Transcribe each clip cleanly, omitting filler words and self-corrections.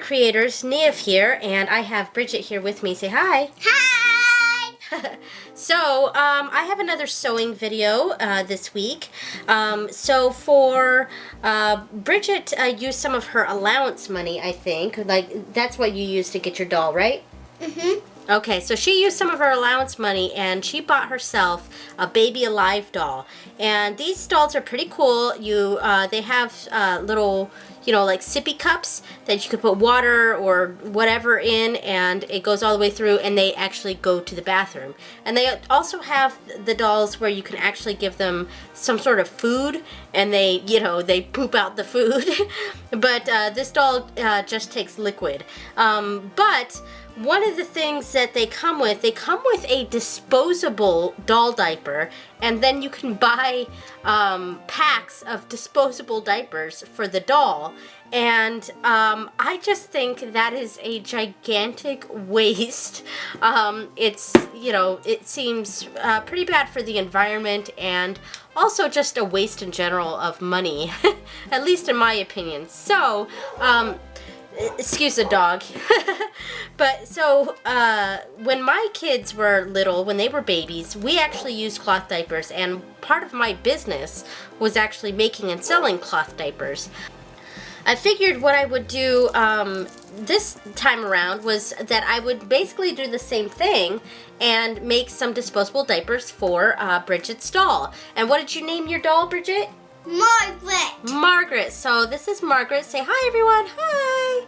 Niamh-Creators, Niamh here, and I have Bridget here with me. Say hi. Hi! So, I have another sewing video this week. So for Bridget used some of her allowance money, I think. Like, that's what you used to get your doll, right? Mm-hmm. Okay, so she used some of her allowance money and she bought herself a Baby Alive doll. And these dolls are pretty cool. They have little, like sippy cups that you could put water or whatever in, and it goes all the way through, and they actually go to the bathroom. And they also have the dolls where you can actually give them some sort of food, and they poop out the food. But this doll just takes liquid. But one of the things that they come with a disposable doll diaper, and then you can buy packs of disposable diapers for the doll. And I just think that is a gigantic waste. It seems pretty bad for the environment, and also just a waste in general of money, at least in my opinion. So, excuse the dog. But so when my kids were little, when they were babies, we actually used cloth diapers, and part of my business was actually making and selling cloth diapers. I figured what I would do this time around was that I would basically do the same thing and make some disposable diapers for Bridget's doll. And what did you name your doll, Bridget? Margaret. Margaret. So this is Margaret. Say hi, everyone. Hi.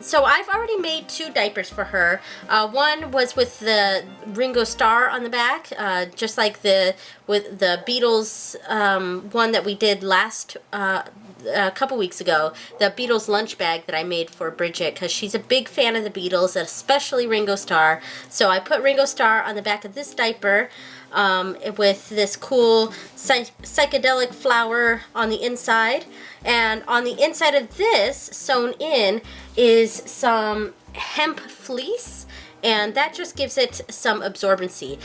So I've already made 2 diapers for her. One was with the Ringo Starr on the back, just like with the Beatles one that we did a couple weeks ago, the Beatles lunch bag that I made for Bridget, because she's a big fan of the Beatles, especially Ringo Starr. So I put Ringo Starr on the back of this diaper with this cool psychedelic flower on the inside. And on the inside of this, sewn in, is some hemp fleece, and that just gives it some absorbency.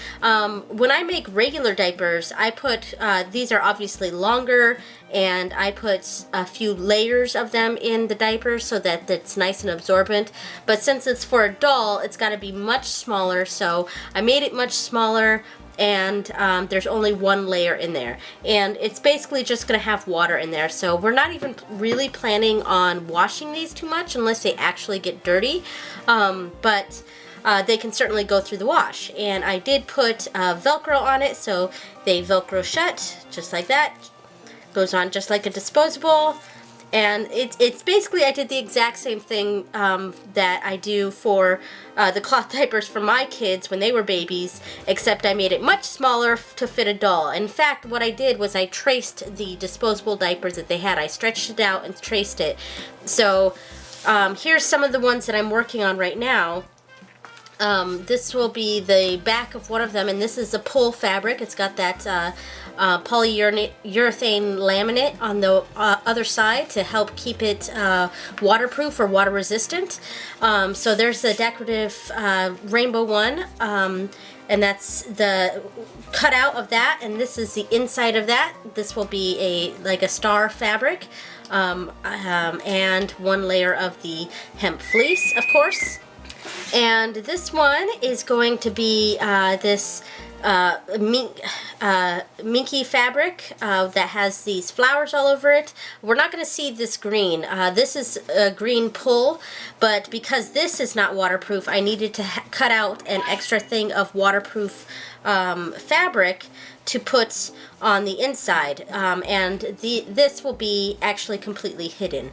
When I make regular diapers, I put, these are obviously longer, and I put a few layers of them in the diaper so that it's nice and absorbent. But since it's for a doll, it's got to be much smaller, so I made it much smaller, and there's only 1 layer in there, and it's basically just gonna have water in there, so we're not even really planning on washing these too much unless they actually get dirty, but they can certainly go through the wash. And I did put velcro on it, so they velcro shut just like that. Goes on just like a disposable. And it's basically, I did the exact same thing that I do for the cloth diapers for my kids when they were babies, except I made it much smaller to fit a doll. In fact, what I did was I traced the disposable diapers that they had. I stretched it out and traced it. So here's some of the ones that I'm working on right now. This will be the back of one of them, and this is a pull fabric. It's got that polyurethane laminate on the other side to help keep it waterproof or water resistant. So there's the decorative rainbow one, and that's the cutout of that, and this is the inside of that. This will be like a star fabric, and 1 layer of the hemp fleece, of course. And this one is going to be this minky fabric that has these flowers all over it. We're not going to see this green. This is a green pull, but because this is not waterproof, I needed to cut out an extra thing of waterproof fabric to put on the inside, and this will be actually completely hidden.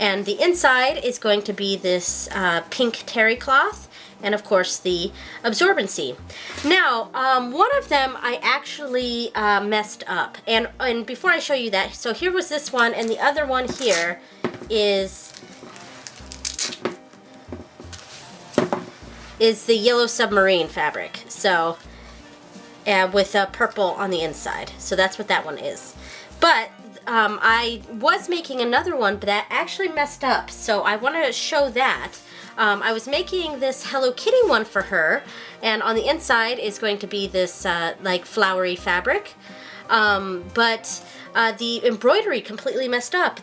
And the inside is going to be this pink terry cloth, and of course the absorbency. Now, one of them I actually messed up, and before I show you that, so here was this one, and the other one here is the yellow submarine fabric. So with purple on the inside. So that's what that one is. But I was making another one, but that actually messed up. So I want to show that. I was making this Hello Kitty one for her, and on the inside is going to be this like flowery fabric. But the embroidery completely messed up.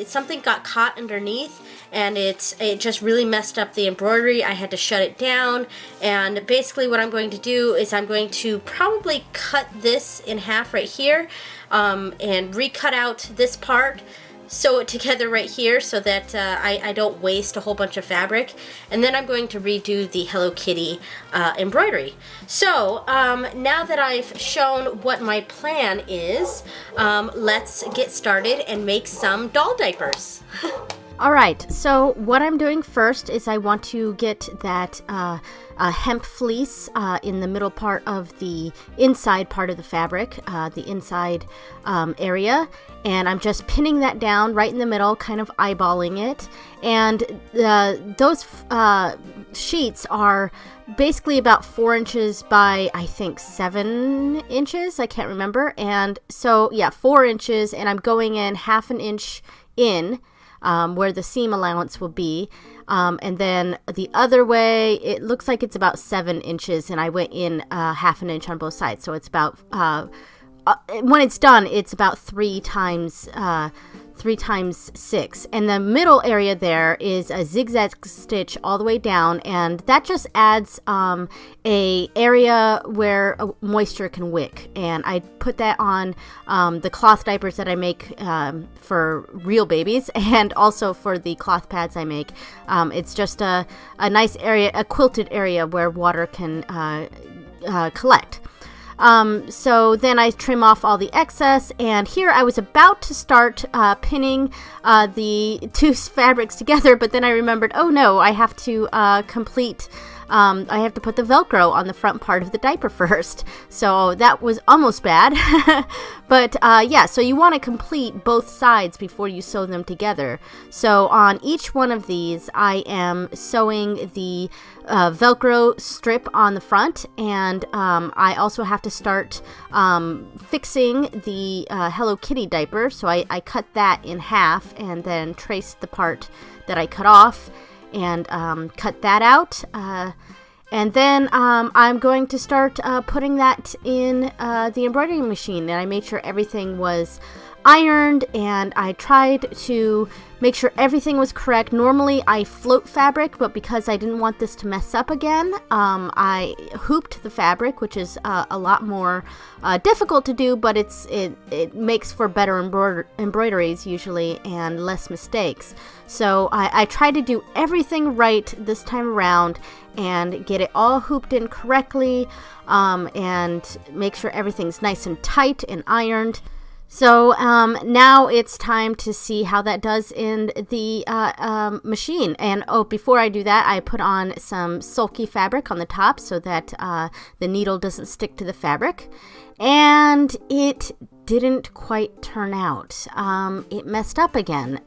Something got caught underneath, and it just really messed up the embroidery. I had to shut it down, and basically what I'm going to do is I'm going to probably cut this in half right here, and recut out this part, sew it together right here so that I don't waste a whole bunch of fabric, and then I'm going to redo the Hello Kitty embroidery. So now that I've shown what my plan is, let's get started and make some doll diapers. Alright, so what I'm doing first is I want to get that hemp fleece in the middle part of the inside part of the fabric, the inside area, and I'm just pinning that down right in the middle, kind of eyeballing it, and those sheets are basically about 4 inches by, I think, 7 inches, I can't remember, and so yeah, 4 inches, and I'm going in half an inch in, where the seam allowance will be, and then the other way it looks like it's about 7 inches, and I went in half an inch on both sides, so it's about when it's done it's about 3 times 6, and the middle area there is a zigzag stitch all the way down, and that just adds a area where moisture can wick, and I put that on the cloth diapers that I make for real babies, and also for the cloth pads I make. It's just a nice area, a quilted area where water can collect. So then I trim off all the excess, and here I was about to start pinning the two fabrics together, but then I remembered, oh no, I have to I have to put the Velcro on the front part of the diaper first. So that was almost bad. But yeah, so you want to complete both sides before you sew them together. So on each one of these, I am sewing the Velcro strip on the front, and I also have to start fixing the Hello Kitty diaper. So I cut that in half and then traced the part that I cut off, and cut that out, and then I'm going to start putting that in the embroidery machine, and I made sure everything was ironed, and I tried to make sure everything was correct. Normally I float fabric, but because I didn't want this to mess up again, I hooped the fabric, which is a lot more difficult to do, but it makes for better embroideries usually, and less mistakes. So I tried to do everything right this time around and get it all hooped in correctly, and make sure everything's nice and tight and ironed. So now it's time to see how that does in the machine. And oh, before I do that, I put on some sulky fabric on the top so that the needle doesn't stick to the fabric. And it didn't quite turn out. It messed up again.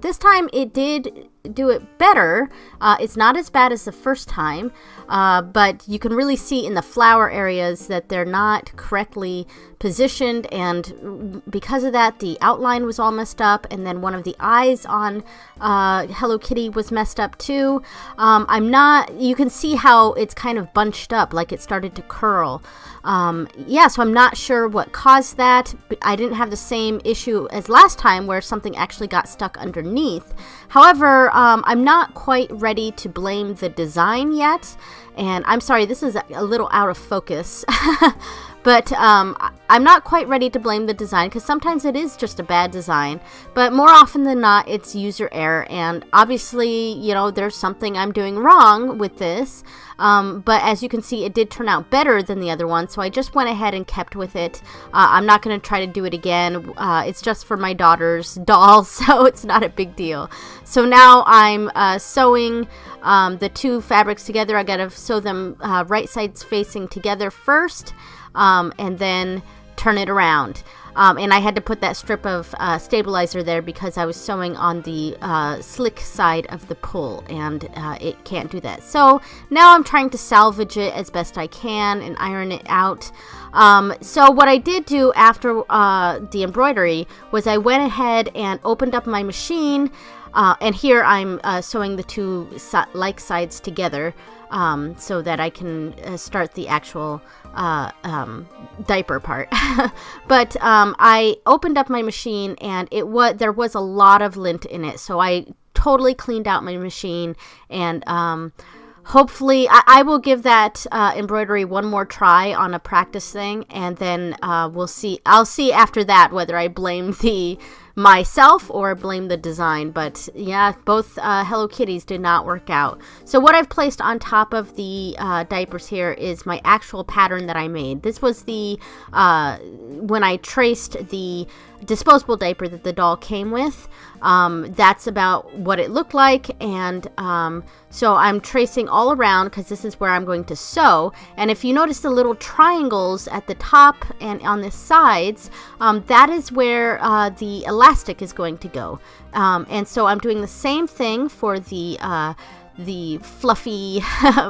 This time it did do it better. It's not as bad as the first time, but you can really see in the flower areas that they're not correctly positioned, and because of that the outline was all messed up, and then one of the eyes on Hello Kitty was messed up too. You can see how it's kind of bunched up, like it started to curl. Yeah, so I'm not sure what caused that, but I didn't have the same issue as last time where something actually got stuck underneath. However, I'm not quite ready to blame the design yet, and I'm sorry, this is a little out of focus. But I'm not quite ready to blame the design, because sometimes it is just a bad design, but more often than not it's user error, and obviously, you know, there's something I'm doing wrong with this, but as you can see it did turn out better than the other one, so I just went ahead and kept with it. I'm not going to try to do it again. It's just for my daughter's doll, so it's not a big deal. So now I'm sewing the two fabrics together. I gotta sew them right sides facing together first, and then turn it around. And I had to put that strip of stabilizer there because I was sewing on the slick side of the pull, and it can't do that. So now I'm trying to salvage it as best I can and iron it out. So what I did do after the embroidery was I went ahead and opened up my machine, And here I'm sewing the two like sides together so that I can start the actual diaper part. But I opened up my machine, and there was a lot of lint in it, so I totally cleaned out my machine, and hopefully I will give that embroidery one more try on a practice thing, and then we'll see. I'll see after that whether I blame myself or blame the design. But yeah, both Hello Kitties did not work out. So what I've placed on top of the diapers here is my actual pattern that I made. This was the when I traced the disposable diaper that the doll came with. That's about what it looked like, and so I'm tracing all around because this is where I'm going to sew. And if you notice the little triangles at the top and on the sides, that is where the elastic is going to go. And so I'm doing the same thing for the fluffy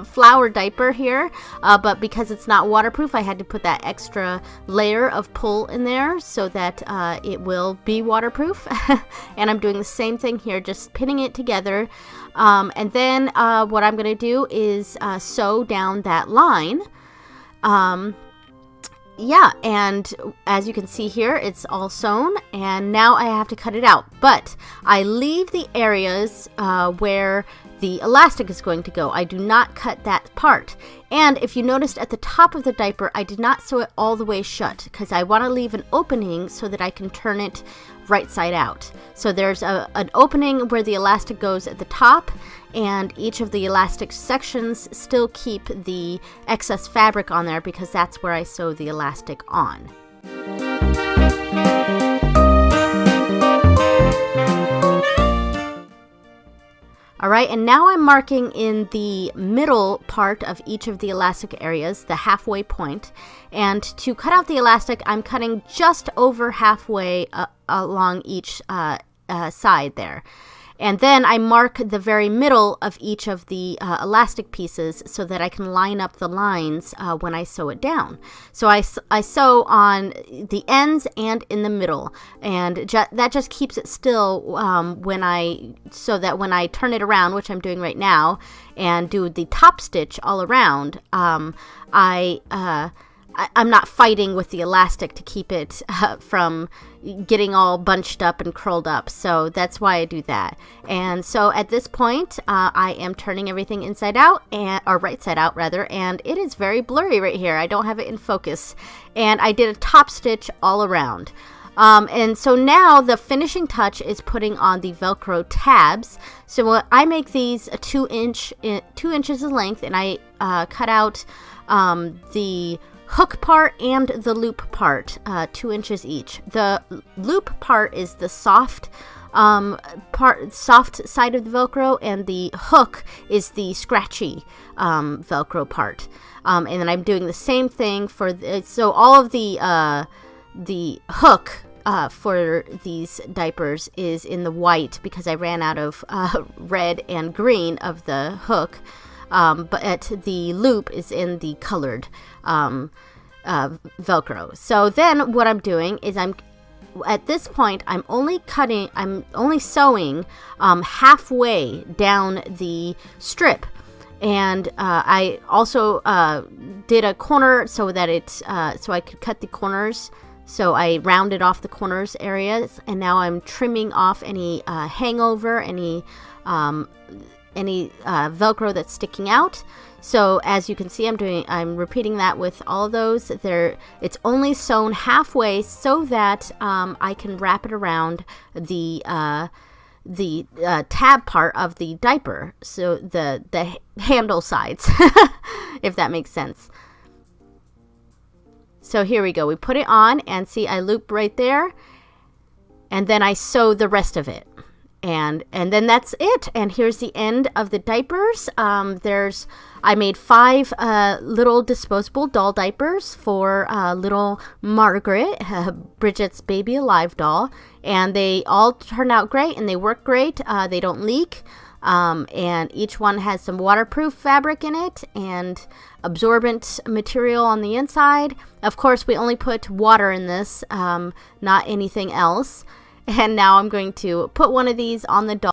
flower diaper here, but because it's not waterproof, I had to put that extra layer of pull in there so that it will be waterproof. And I'm doing the same thing here, just pinning it together. And then what I'm going to do is sew down that line. Yeah, and as you can see here, it's all sewn, and now I have to cut it out. But I leave the areas where the elastic is going to go. I do not cut that part. And if you noticed at the top of the diaper, I did not sew it all the way shut because I want to leave an opening so that I can turn it right side out. So there's an opening where the elastic goes at the top, and each of the elastic sections still keep the excess fabric on there because that's where I sew the elastic on. Alright, and now I'm marking in the middle part of each of the elastic areas, the halfway point. And to cut out the elastic, I'm cutting just over halfway along each side there. And then I mark the very middle of each of the elastic pieces so that I can line up the lines when I sew it down. So I sew on the ends and in the middle, and that just keeps it still so that when I turn it around, which I'm doing right now, and do the top stitch all around, I'm not fighting with the elastic to keep it from getting all bunched up and curled up. So that's why I do that. And so at this point, I am turning everything inside out, or right side out rather, and it is very blurry right here. I don't have it in focus. And I did a top stitch all around. And so now the finishing touch is putting on the Velcro tabs. So I make these 2 inches in length, and I cut out the hook part and the loop part, 2 inches each. The loop part is the soft side of the Velcro, and the hook is the scratchy Velcro part. And then I'm doing the same thing for so all of the hook for these diapers is in the white because I ran out of red and green of the hook. But the loop is in the colored Velcro. So then what I'm doing is at this point I'm only sewing halfway down the strip, and I also did a corner so that so I could cut the corners. So I rounded off the corners areas, and now I'm trimming off any hangover, any Velcro that's sticking out. So as you can see, I'm repeating that with all of those. It's only sewn halfway so that I can wrap it around the tab part of the diaper, so the handle sides, if that makes sense. So here we go. We put it on, and see, I loop right there, and then I sew the rest of it. And then that's it. And here's the end of the diapers. I made 5 little disposable doll diapers for little Margaret, Bridget's Baby Alive doll. And they all turned out great, and they work great. They don't leak. And each one has some waterproof fabric in it and absorbent material on the inside. Of course, we only put water in this, not anything else. And now I'm going to put one of these on the doll.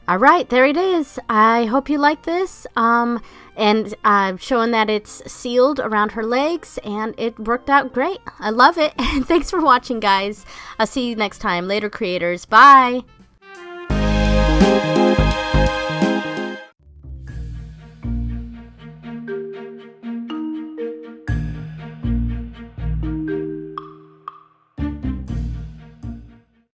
Alright, there it is. I hope you like this. And I'm showing that it's sealed around her legs, and it worked out great. I love it. Thanks for watching, guys. I'll see you next time. Later, creators. Bye.